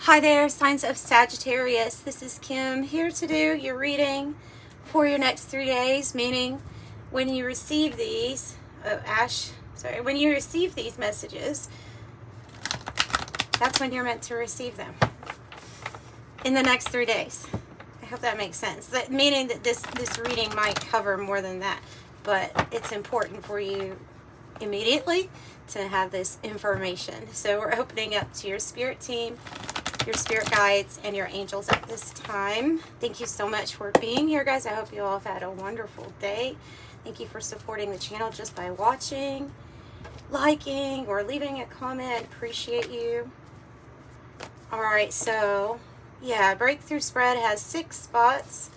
Hi there, signs of Sagittarius. This is Kim here to do your reading for your next 3 days, meaning when you receive these, when you receive these messages, that's when you're meant to receive them in the next 3 days. I hope that makes sense. That meaning that this reading might cover more than that, but it's important for you immediately to have this information. So we're opening up to your spirit team, your spirit guides, and your angels at this time. Thank you so much for being here, guys. I hope you all have had a wonderful day. Thank you for supporting the channel just by watching, liking, or leaving a comment. Appreciate you. All right, so yeah, breakthrough spread has 6 spots.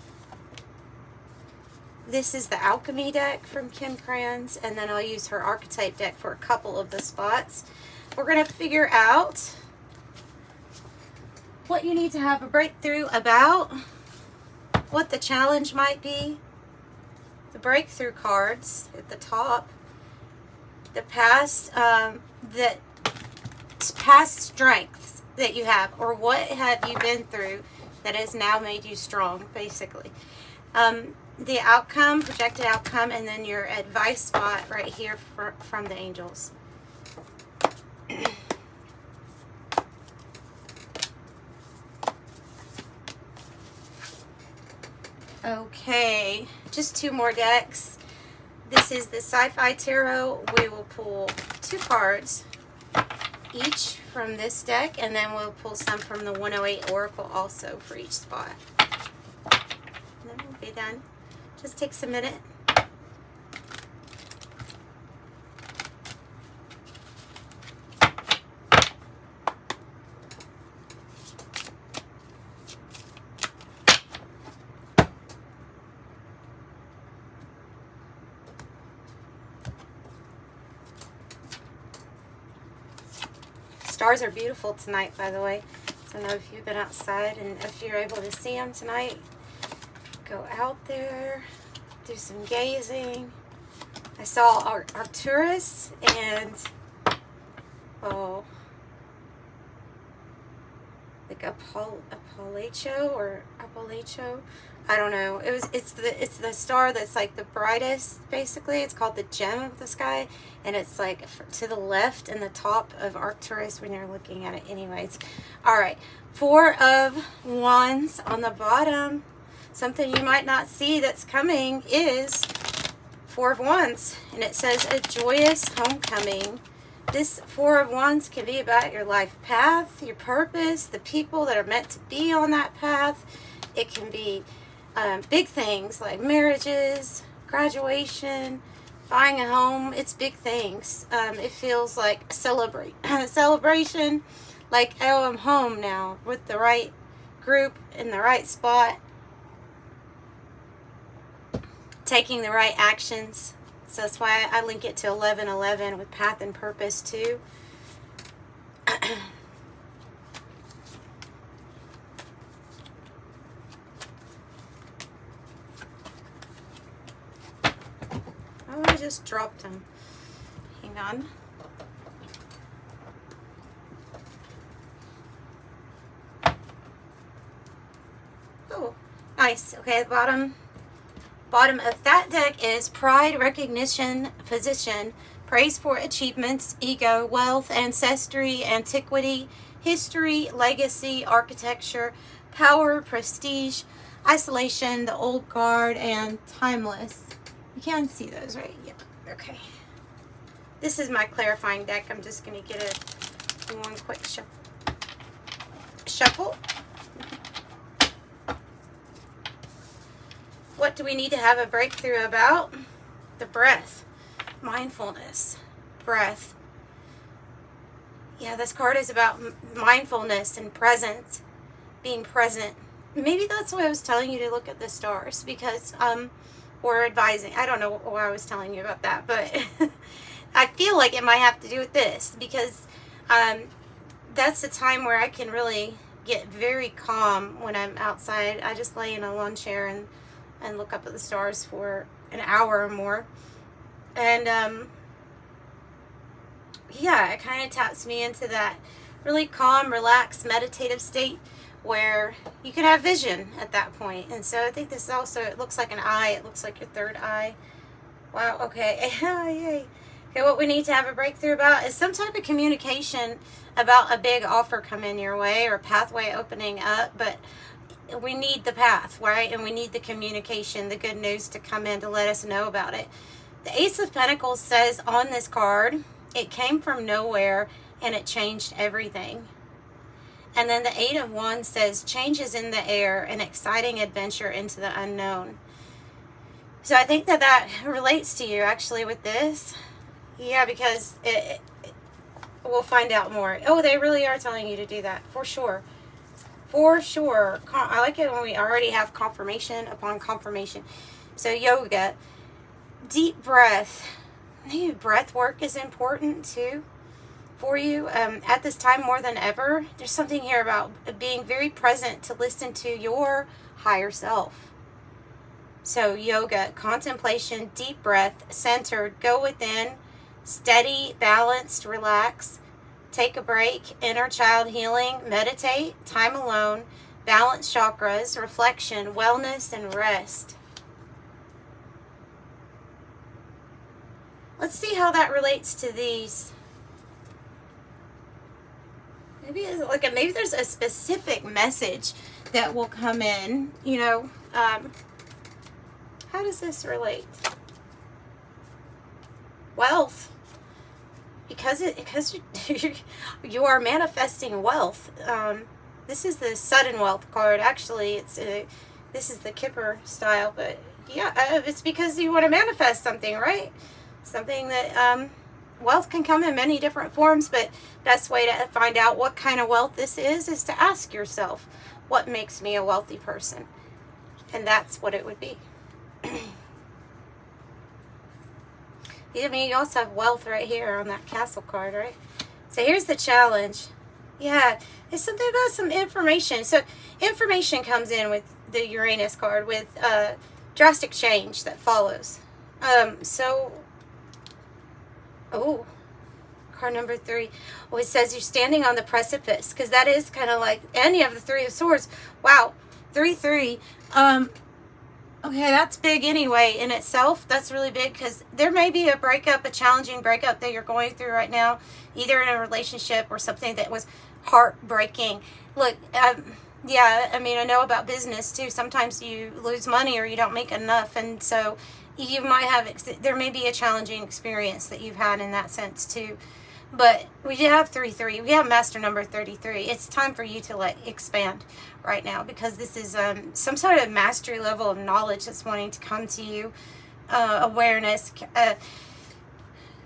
This is the alchemy deck from Kim Krans, and then I'll use her archetype deck for a couple of the spots. We're going to figure out what you need to have a breakthrough about, what the challenge might be, the breakthrough cards at the top, the past past strengths that you have, or what have you been through that has now made you strong, basically. The outcome, projected outcome, and then your advice spot right here from the angels. Okay, just 2 more decks. This is the Sci-Fi Tarot. We will pull 2 cards each from this deck, and then we'll pull some from the 108 Oracle also for each spot. And then we'll be done. Just takes a minute. Stars are beautiful tonight, by the way. So I don't know if you've been outside and if you're able to see them tonight. Go out there, do some gazing. I saw Arcturus and like Appalacho or Appalacho. I don't know. It's the star that's like the brightest, basically. It's called the gem of the sky, and it's like to the left and the top of Arcturus when you're looking at it. Anyways, all right. 4 of Wands on the bottom. Something you might not see that's coming is 4 of Wands, and it says a joyous homecoming. This 4 of Wands can be about your life path, your purpose, the people that are meant to be on that path. It can be big things like marriages, graduation, buying a home. It's big things. It feels like celebration, like, oh, I'm home now with the right group in the right spot, taking the right actions. So that's why I link it to 1111 with path and purpose too. Oh, I just dropped them. Hang on. Oh, nice. Okay, bottom of that deck is pride, recognition, position, praise for achievements, ego, wealth, ancestry, antiquity, history, legacy, architecture, power, prestige, isolation, the old guard, and timeless. You can see those, right? Yep. Okay. This is my clarifying deck. I'm just going to get one quick shuffle. What do we need to have a breakthrough about? The breath. Mindfulness. Breath. Yeah, this card is about mindfulness and presence. Being present. Maybe that's why I was telling you to look at the stars, because or advising. I don't know why I was telling you about that, but I feel like it might have to do with this, because that's the time where I can really get very calm when I'm outside. I just lay in a lawn chair and look up at the stars for an hour or more. And yeah, it kind of taps me into that really calm, relaxed, meditative state where you can have vision at that point. And so I think this is also, it looks like an eye. It looks like your third eye. Wow, okay. Yay. Okay, what we need to have a breakthrough about is some type of communication about a big offer coming your way or a pathway opening up, but we need the path, right? And we need the communication, the good news to come in to let us know about it. The Ace of Pentacles says on this card, it came from nowhere and it changed everything. And then the Eight of Wands says changes in the air, an exciting adventure into the unknown. So I think that that relates to you actually with this. Yeah, because we'll find out more. Oh, they really are telling you to do that, for sure. For sure. I like it when we already have confirmation upon confirmation. So yoga, deep breath. Maybe breath work is important too for you at this time more than ever. There's something here about being very present to listen to your higher self. So yoga, contemplation, deep breath, centered, go within, steady, balanced, relax, take a break, inner child healing, meditate, time alone, balance chakras, reflection, wellness, and rest. Let's see how that relates to these. Maybe there's a specific message that will come in, you know. How does this relate? Wealth. Because you are manifesting wealth. This is the sudden wealth card. Actually, this is the Kipper style, but yeah, it's because you want to manifest something, right? Something that wealth can come in many different forms, but best way to find out what kind of wealth this is to ask yourself, what makes me a wealthy person? And that's what it would be. I mean, you also have wealth right here on that castle card, right? So here's the challenge. Yeah, it's something about some information. So information comes in with the Uranus card with drastic change that follows. Oh, card number 3. Well, it says you're standing on the precipice, because that is kind of like any of the Three of Swords. Wow, 3-3. Okay, that's big anyway in itself. That's really big because there may be a breakup, a challenging breakup that you're going through right now, either in a relationship or something that was heartbreaking. Look, yeah, I mean, I know about business too. Sometimes you lose money or you don't make enough, and so you might have, there may be a challenging experience that you've had in that sense too. But we have 3-3. We have master number 33. It's time for you to expand right now, because this is some sort of mastery level of knowledge that's wanting to come to you. Awareness,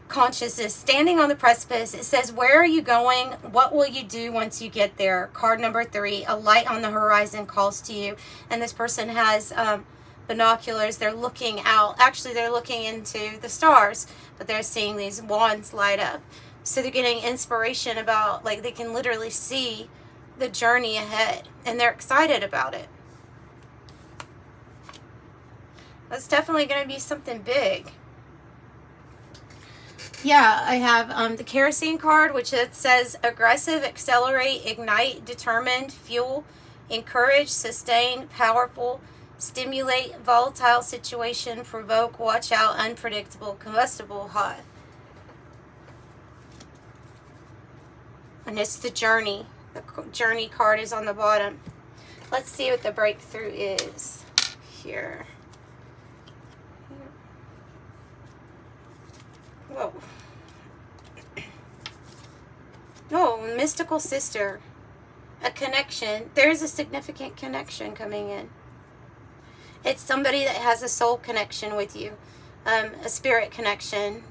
consciousness, standing on the precipice. It says, where are you going? What will you do once you get there? Card number 3, a light on the horizon calls to you. And this person has binoculars. They're looking out. Actually, they're looking into the stars, but they're seeing these wands light up. So they're getting inspiration about, they can literally see the journey ahead, and they're excited about it. That's definitely going to be something big. Yeah, I have the kerosene card, which it says aggressive, accelerate, ignite, determined, fuel, encourage, sustain, powerful, stimulate, volatile situation, provoke, watch out, unpredictable, combustible, hot. And it's the journey. The journey card is on the bottom. Let's see what the breakthrough is here. Whoa. Oh, mystical sister. A connection. There's a significant connection coming in. It's somebody that has a soul connection with you. A spirit connection.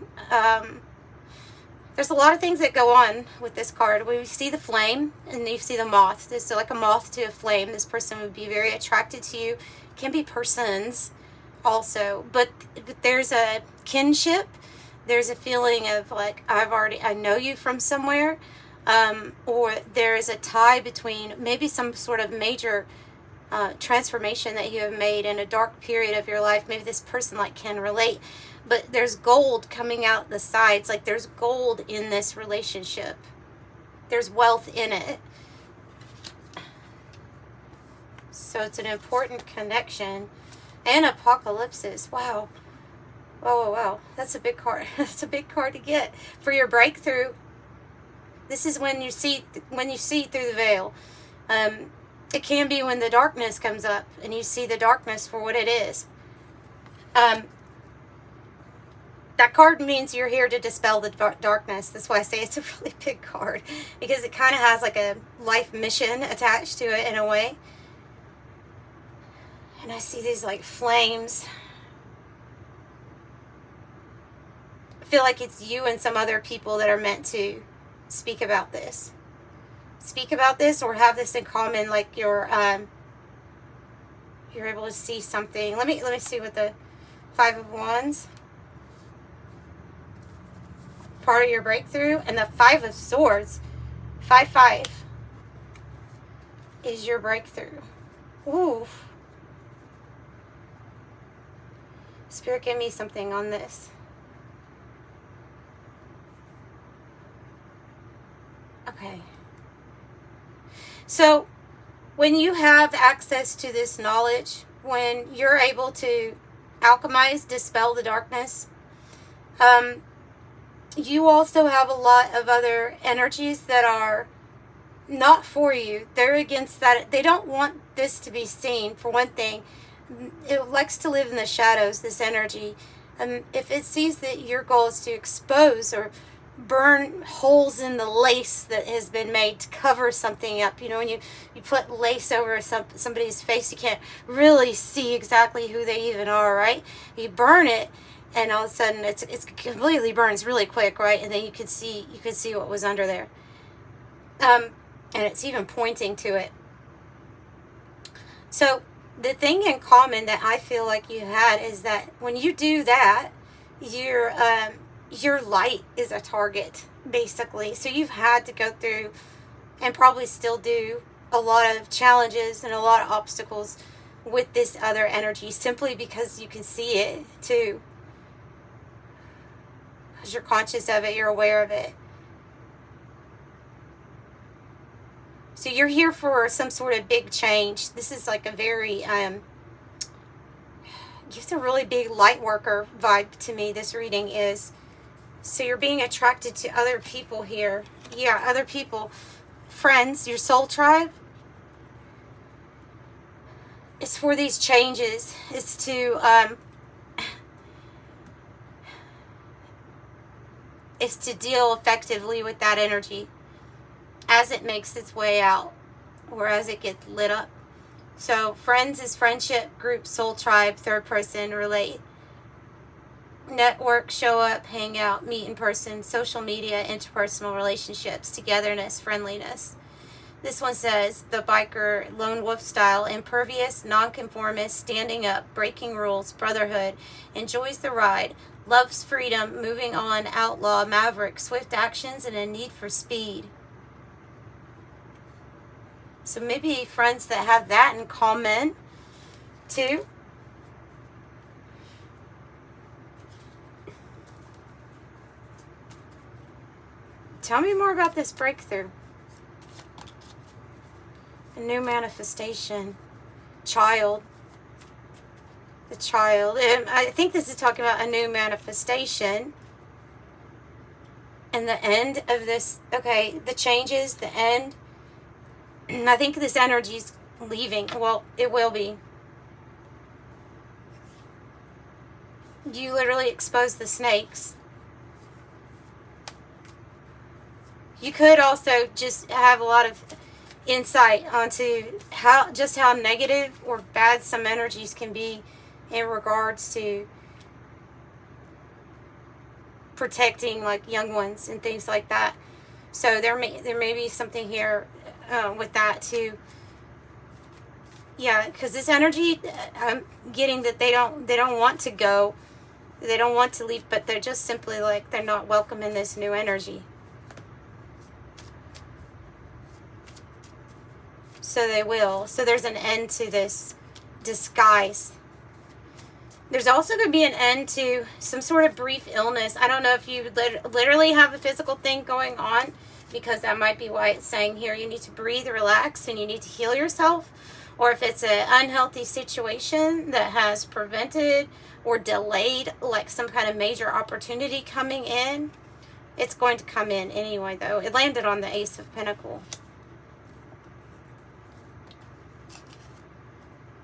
There's a lot of things that go on with this card. We see the flame, and you see the moth. This is like a moth to a flame. This person would be very attracted to you. Can be persons also. But there's a kinship. There's a feeling of I know you from somewhere. Or there is a tie between maybe some sort of major transformation that you have made in a dark period of your life. Maybe this person can relate. But there's gold coming out the sides. There's gold in this relationship. There's wealth in it. So it's an important connection. And apocalypses. Wow. Wow, wow, wow. That's a big card. That's a big card to get for your breakthrough. This is when you see through the veil. It can be when the darkness comes up and you see the darkness for what it is. That card means you're here to dispel the darkness. That's why I say it's a really big card, because it kind of has like a life mission attached to it in a way. And I see these like flames. I feel like it's you and some other people that are meant to speak about this. Speak about this or have this in common, like you're able to see something. Let me see what the Five of Wands. Part of your breakthrough, and the Five of Swords. 5-5 is your breakthrough. Ooh. Spirit, give me something on this. Okay. So, when you have access to this knowledge, when you're able to alchemize, dispel the darkness, you also have a lot of other energies that are not for you. They're against that. They don't want this to be seen, for one thing. It likes to live in the shadows, this energy. If it sees that your goal is to expose or burn holes in the lace that has been made to cover something up, you know, when you put lace over somebody's face, you can't really see exactly who they even are, right? You burn it, and all of a sudden it's completely burns really quick, right? And then you could see what was under there, and it's even pointing to it. So the thing in common that I feel like you had is that when you do that, your light is a target, basically. So you've had to go through, and probably still do, a lot of challenges and a lot of obstacles with this other energy, simply because you can see it too. Because you're conscious of it, you're aware of it. So you're here for some sort of big change. This is like a very, gives a really big light worker vibe to me, this reading is. So you're being attracted to other people here. Yeah, other people. Friends, your soul tribe. It's for these changes. It's to deal effectively with that energy as it makes its way out, or as it gets lit up. So friends is friendship, group, soul tribe, third person, relate. Network, show up, hang out, meet in person, social media, interpersonal relationships, togetherness, friendliness. This one says, the biker, lone wolf style, impervious, nonconformist, standing up, breaking rules, brotherhood, enjoys the ride, loves freedom, moving on, outlaw, maverick, swift actions, and a need for speed. So maybe friends that have that in common too. Tell me more about this breakthrough. A new manifestation. Child. The child. And I think this is talking about a new manifestation. And the end of this. Okay, the changes, the end. I think this energy's leaving. Well, it will be. You literally expose the snakes. You could also just have a lot of insight onto how negative or bad some energies can be in regards to protecting like young ones and things like that. So there may be something here with that too. Yeah, because this energy, I'm getting that they don't want to go, they don't want to leave, but they're just simply like they're not welcome in this new energy. So they will. So there's an end to this disguise. There's also going to be an end to some sort of brief illness. I don't know if you literally have a physical thing going on, because that might be why it's saying here you need to breathe, relax, and you need to heal yourself. Or if it's an unhealthy situation that has prevented or delayed like some kind of major opportunity coming in, it's going to come in anyway, though. It landed on the Ace of Pentacles.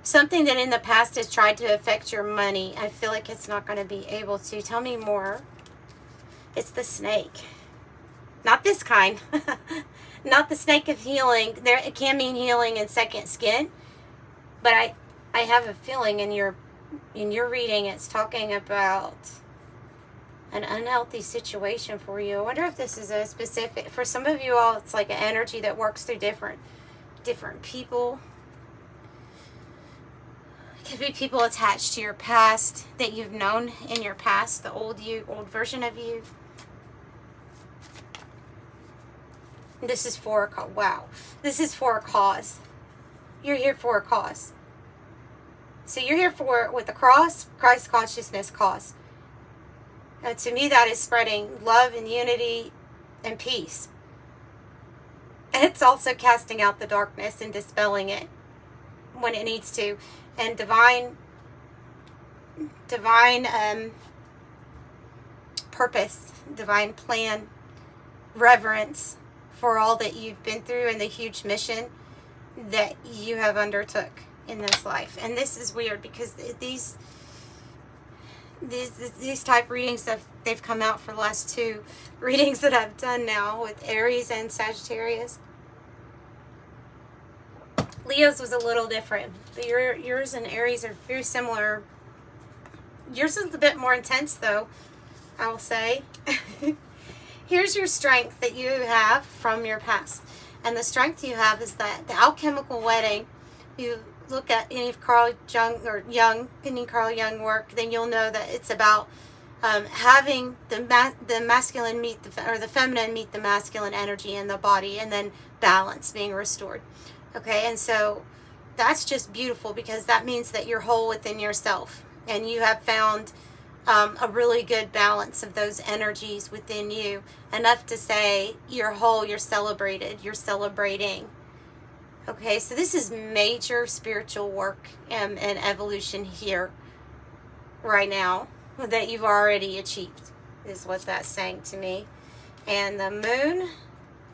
Something that in the past has tried to affect your money, I feel like it's not going to be able to. Tell me more. It's the snake. Not this kind. Not the snake of healing. There, it can mean healing and second skin. But I have a feeling in your reading it's talking about an unhealthy situation for you. I wonder if this is a specific, for some of you all, it's like an energy that works through different people. It could be people attached to your past that you've known in your past, the old you, old version of you. This is for a cause. Wow. This is for a cause. You're here for a cause. So you're here for, with the cross, Christ consciousness cause. To me, that is spreading love and unity and peace. And it's also casting out the darkness and dispelling it when it needs to. And divine purpose, divine plan, reverence for all that you've been through and the huge mission that you have undertook in this life. And this is weird because these type readings that they've come out for the last two readings that I've done now with Aries and Sagittarius. Leo's was a little different, but yours and Aries are very similar. Yours is a bit more intense, though, I will say. Here's your strength that you have from your past. And the strength you have is that the alchemical wedding, you look at any of Carl Jung or Jung, any Carl Jung work, then you'll know that it's about having the masculine meet the feminine meet the masculine energy in the body, and then balance being restored. Okay, and so that's just beautiful because that means that you're whole within yourself, and you have found a really good balance of those energies within you, enough to say you're whole, you're celebrated, you're celebrating. Okay, so this is major spiritual work and evolution here right now that you've already achieved, is what that's saying to me. And the moon,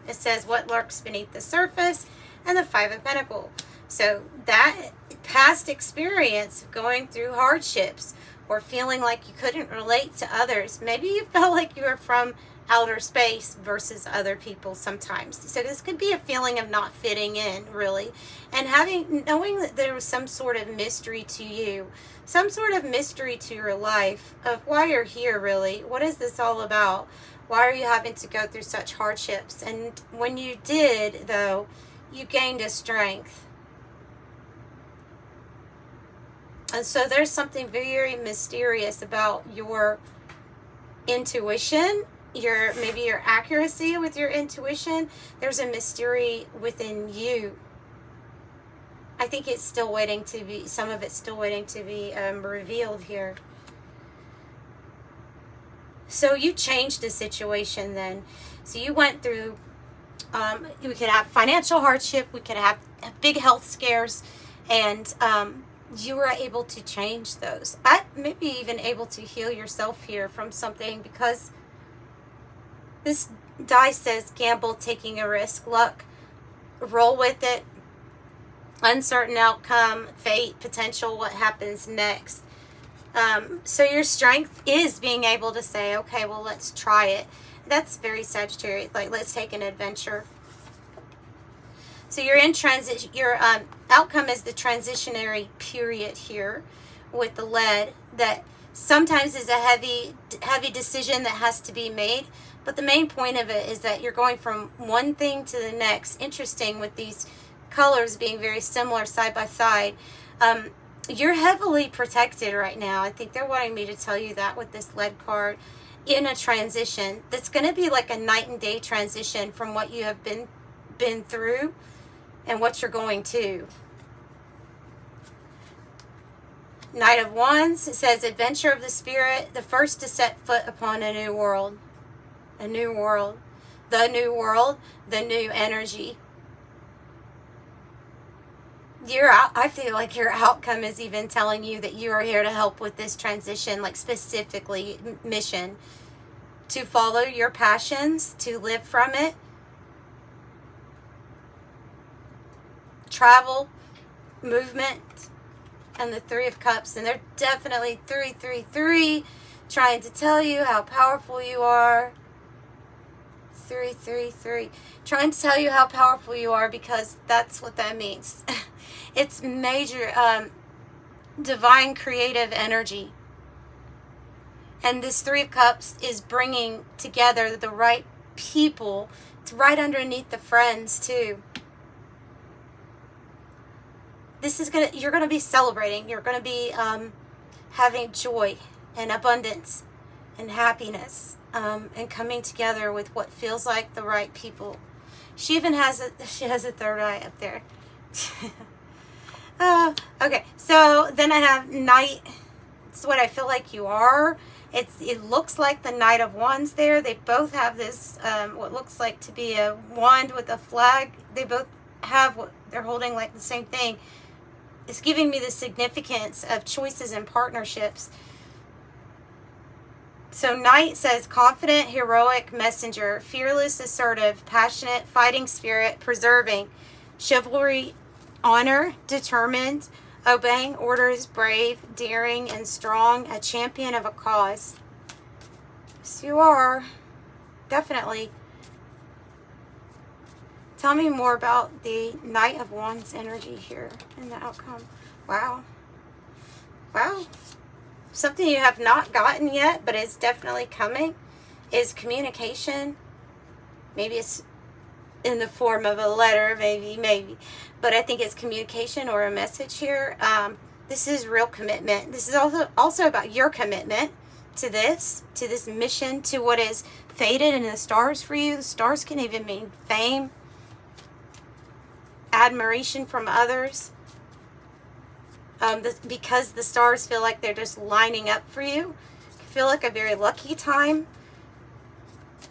it says what lurks beneath the surface, and the Five of Pentacles. So that past experience of going through hardships or feeling like you couldn't relate to others, maybe you felt like you were from outer space versus other people sometimes. So this could be a feeling of not fitting in, really, and knowing that there was some sort of mystery to you, some sort of mystery to your life of why you're here, really. What is this all about? Why are you having to go through such hardships? And when you did, though, you gained a strength. And so there's something very mysterious about your intuition, maybe your accuracy with your intuition. There's a mystery within you. I think it's still waiting to be, some of it's still waiting to be revealed here. So you changed the situation then. So you went through, we could have financial hardship, we could have big health scares, and you were able to change those. Maybe even able to heal yourself here from something, because this die says gamble, taking a risk, luck, roll with it, uncertain outcome, fate, potential, what happens next. So your strength is being able to say, okay, well, let's try it. That's very Sagittarius, like let's take an adventure. So you're in transition. Your outcome is the transitionary period here with the lead, that sometimes is a heavy decision that has to be made. But the main point of it is that you're going from one thing to the next. Interesting with these colors being very similar side by side. You're heavily protected right now. I think they're wanting me to tell you that with this lead card, in a transition that's going to be like a night and day transition from what you have been through and what you're going to. Knight of Wands, it says adventure of the spirit, the first to set foot upon a new world. A new world. the new world, the new energy. I feel like your outcome is even telling you that you are here to help with this transition, like specifically mission, to follow your passions, to live from it, travel, movement, and the Three of Cups. And they're definitely 333, trying to tell you how powerful you are. 333, trying to tell you how powerful you are, because that's what that means. It's major divine creative energy. And this Three of Cups is bringing together the right people. It's right underneath the friends too. This is you're gonna be celebrating. You're gonna be having joy and abundance and happiness, and coming together with what feels like the right people. She even has a third eye up there. Okay, so then I have Knight. It's what I feel like you are. It looks like the Knight of Wands there. They both have this, what looks like to be a wand with a flag. They both have what they're holding, like the same thing. It's giving me the significance of choices and partnerships. So Knight says confident, heroic, messenger, fearless, assertive, passionate, fighting spirit, preserving, chivalry, honor, determined, obeying orders, brave, daring, and strong, a champion of a cause. So you are, definitely. Tell me more about the Knight of Wands energy here and the outcome. Wow. Wow. Something you have not gotten yet, but it's definitely coming, is communication. Maybe it's in the form of a letter, maybe. But I think it's communication or a message here. This is real commitment. This is also about your commitment to this mission, to what is fated in the stars for you. The stars can even mean fame, admiration from others. Because the stars feel like they're just lining up for you. I feel like a very lucky time.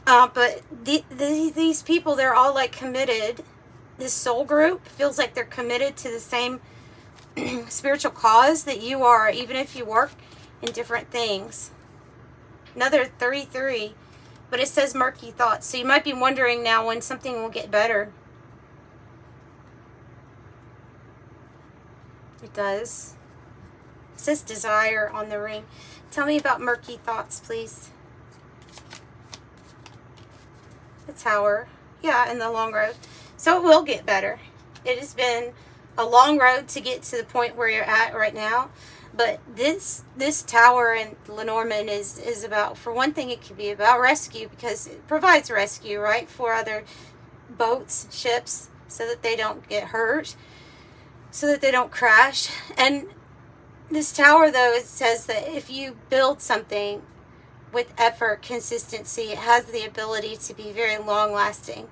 But these people, they're all like committed. This soul group feels like they're committed to the same spiritual cause that you are, even if you work in different things. Another 33, but it says murky thoughts. So you might be wondering now when something will get better. It does. It says desire on the ring. Tell me about murky thoughts, please. The Tower. Yeah, in the long road. So it will get better. It has been a long road to get to the point where you're at right now. But this tower in Lenormand is about, for one thing, it could be about rescue, because it provides rescue, right, for other boats, ships, so that they don't get hurt, so that they don't crash. And this tower, though, it says that if you build something with effort, consistency, it has the ability to be very long-lasting,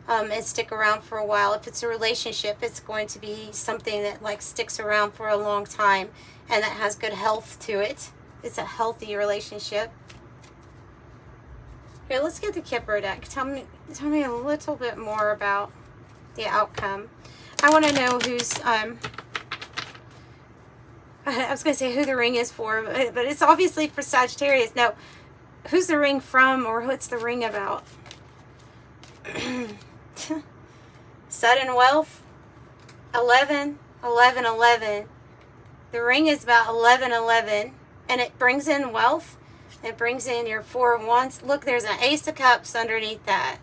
and stick around for a while. If it's a relationship, it's going to be something that like sticks around for a long time and that has good health to it. It's a healthy relationship. Here, let's get the Kipper deck. Tell me a little bit more about the outcome. I want to know who's I was going to say who the ring is for, but it's obviously for Sagittarius. No, who's the ring from, or what's the ring about? Sudden wealth, 11, 11, 11. The ring is about 11, 11, and it brings in wealth. It brings in your Four of Wands. Look, there's an Ace of Cups underneath that,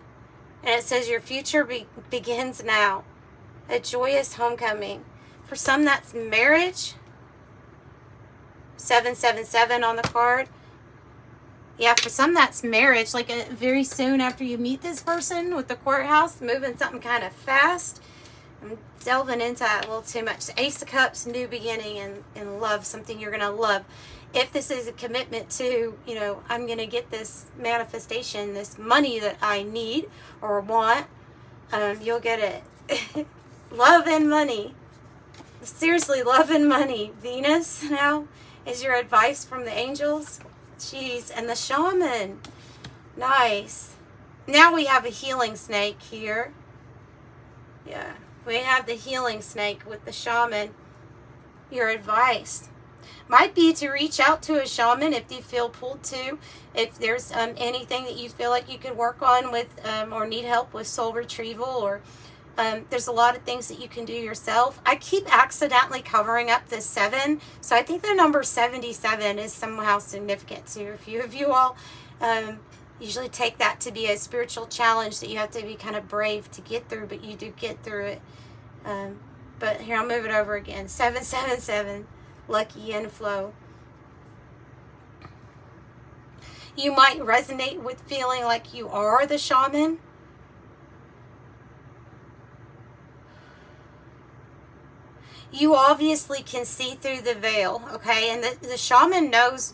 and it says your future begins now. A joyous homecoming. For some, that's marriage. 777 on the card. Yeah, for some, that's marriage. Like very soon after you meet this person with the courthouse, moving something kind of fast. I'm delving into that a little too much. Ace of Cups, new beginning, and love, something you're going to love. If this is a commitment to, you know, I'm going to get this manifestation, this money that I need or want, you'll get it. Love and money. Seriously, love and money. Venus now is your advice from the angels. Jeez, and the shaman. Nice. Now we have a healing snake here. Yeah, we have the healing snake with the shaman. Your advice might be to reach out to a shaman if you feel pulled to. If there's anything that you feel like you could work on with or need help with soul retrieval, or there's a lot of things that you can do yourself. I keep accidentally covering up this 7, so I think the number 77 is somehow significant to a few of you all. Usually take that to be a spiritual challenge that you have to be kind of brave to get through, but you do get through it. But here, I'll move it over again. 777, lucky inflow. You might resonate with feeling like you are the shaman. You obviously can see through the veil, okay? And the shaman knows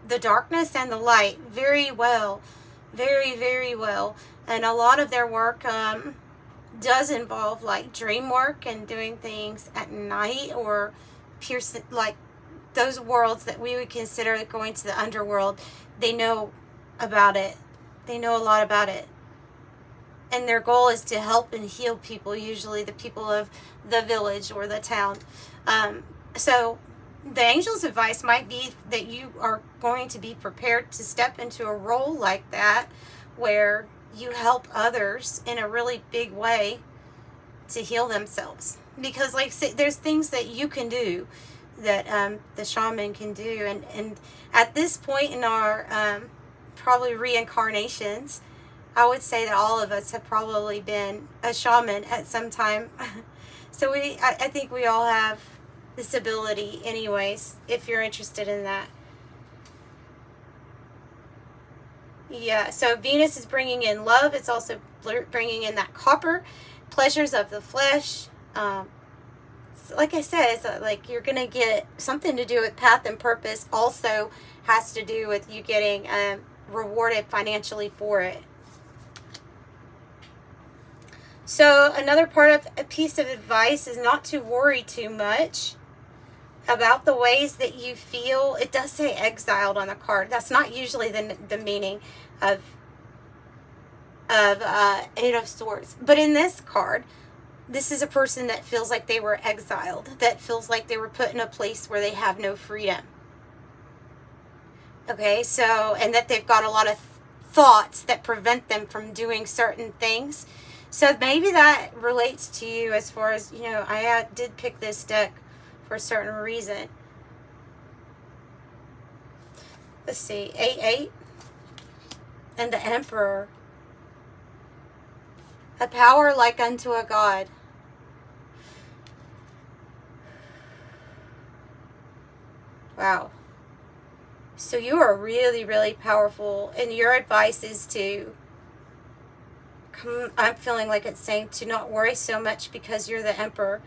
the darkness and the light very well. Very, very well. And a lot of their work does involve like dream work and doing things at night, or piercing, like those worlds that we would consider going to the underworld. They know about it. They know a lot about it. And their goal is to help and heal people, usually the people of the village or the town. So the angel's advice might be that you are going to be prepared to step into a role like that, where you help others in a really big way to heal themselves. Because like say, there's things that you can do that the shaman can do. And at this point in our probably reincarnations, I would say that all of us have probably been a shaman at some time. So I think we all have this ability anyways, if you're interested in that. Yeah, so Venus is bringing in love. It's also bringing in that copper, pleasures of the flesh. Like I said, it's like you're going to get something to do with path and purpose. Also has to do with you getting rewarded financially for it. So another part of a piece of advice is not to worry too much about the ways that you feel. It does say exiled on the card. That's not usually the meaning of 8 of Swords. But in this card, this is a person that feels like they were exiled, that feels like they were put in a place where they have no freedom. Okay, so, and that they've got a lot of thoughts that prevent them from doing certain things. So maybe that relates to you as far as, you know, I did pick this deck for a certain reason. Let's see, 8-8 and the Emperor. A power like unto a god. Wow. So you are really, really powerful, and your advice is to I'm feeling like it's saying to not worry so much because you're the Emperor.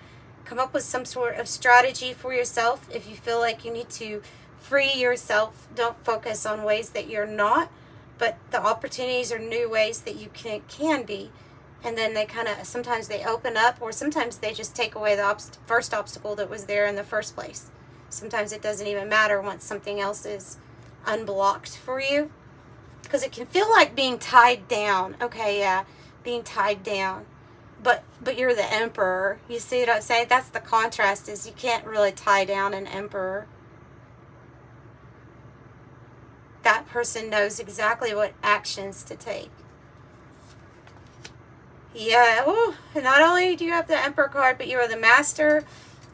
Come up with some sort of strategy for yourself. If you feel like you need to free yourself, don't focus on ways that you're not, but the opportunities are new ways that you can be. And then they kind of, sometimes they open up, or sometimes they just take away the first obstacle that was there in the first place. Sometimes it doesn't even matter once something else is unblocked for you. Because it can feel like being tied down. Okay, yeah, being tied down. But you're the Emperor. You see what I'm saying? That's the contrast, is you can't really tie down an Emperor. That person knows exactly what actions to take. Yeah, oh, not only do you have the Emperor card, but you are the Master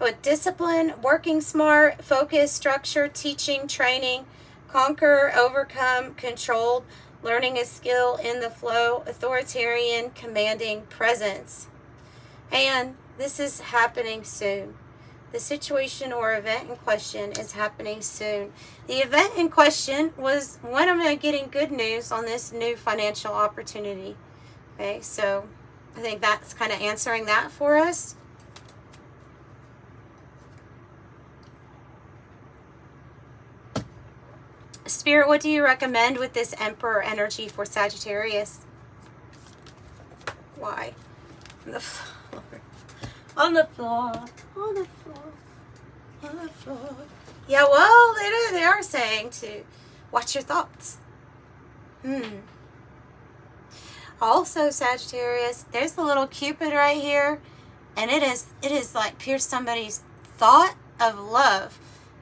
with discipline, working smart, focus, structure, teaching, training, conquer, overcome, controlled, learning a skill, in the flow, authoritarian, commanding, presence. And this is happening soon. The situation or event in question is happening soon. The event in question was, when am I getting good news on this new financial opportunity? Okay, so I think that's kind of answering that for us. Spirit, what do you recommend with this Emperor energy for Sagittarius? Why? On the floor. On the floor. On the floor. On the floor. Yeah, well, they are saying to watch your thoughts. Also, Sagittarius, there's the little Cupid right here, and it is like pierced somebody's thought of love.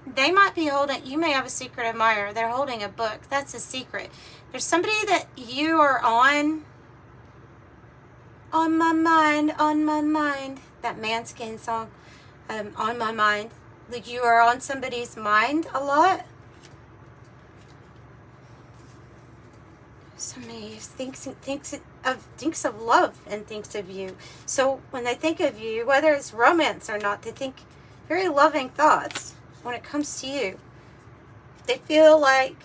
They might be holding, you may have a secret admirer. They're holding a book. That's a secret. There's somebody that you are on my mind. That Manskin song, on my mind. Like you are on somebody's mind a lot. Somebody thinks of love and thinks of you. So when they think of you, whether it's romance or not, they think very loving thoughts when it comes to you. They feel like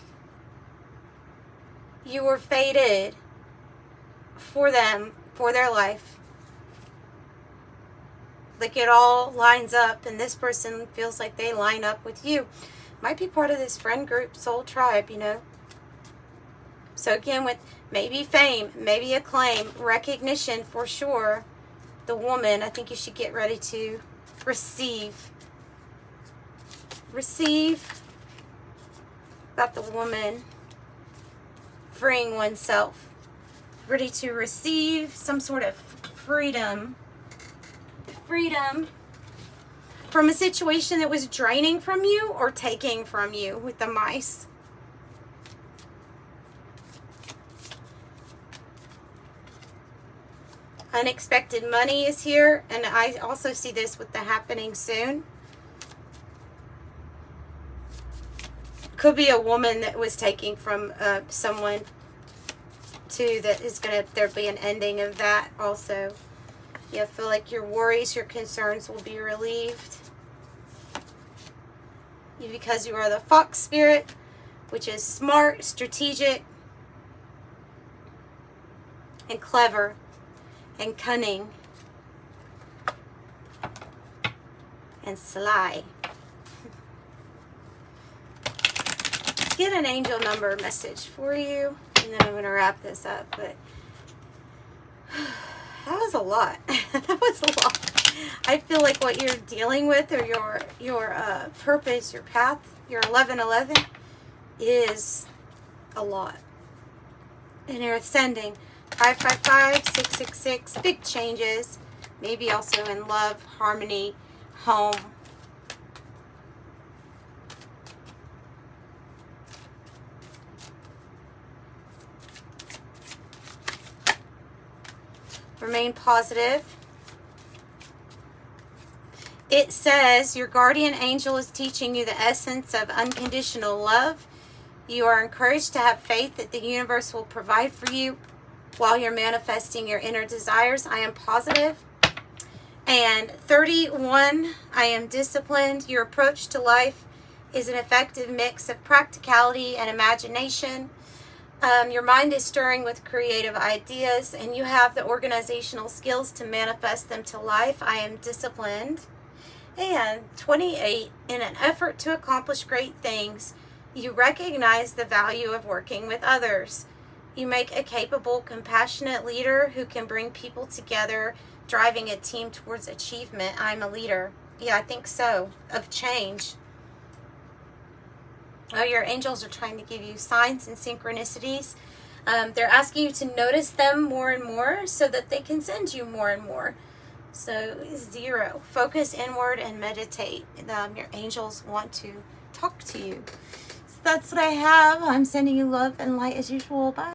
you were fated for them, for their life. Like it all lines up, and this person feels like they line up with you. Might be part of this friend group, soul tribe, you know. So again, with maybe fame, maybe acclaim, recognition for sure. The woman, I think you should get ready to receive. Receive about the woman freeing oneself. Ready to receive some sort of freedom. Freedom from a situation that was draining from you or taking from you with the mice. Unexpected money is here, and I also see this with the happening soon. Could be a woman that was taking from someone too, that is going to, there'll be an ending of that also. You feel like your worries, your concerns will be relieved. Because you are the fox spirit, which is smart, strategic, and clever, and cunning, and sly. Get an angel number message for you, and then I'm going to wrap this up. But that was a lot. That was a lot. I feel like what you're dealing with, or your purpose, your path, your 1111, is a lot. And you're ascending. 555, 666, big changes. Maybe also in love, harmony, home. Remain positive. It says your guardian angel is teaching you the essence of unconditional love. You are encouraged to have faith that the universe will provide for you while you're manifesting your inner desires. I am positive. And 31, I am disciplined. Your approach to life is an effective mix of practicality and imagination. Your mind is stirring with creative ideas, and you have the organizational skills to manifest them to life. I am disciplined. And 28, in an effort to accomplish great things, you recognize the value of working with others. You make a capable, compassionate leader who can bring people together, driving a team towards achievement. I'm a leader. Yeah, I think so. Of change. Oh, your angels are trying to give you signs and synchronicities. They're asking you to notice them more and more so that they can send you more and more. So 0. Focus inward and meditate. Your angels want to talk to you. So that's what I have. I'm sending you love and light as usual. Bye.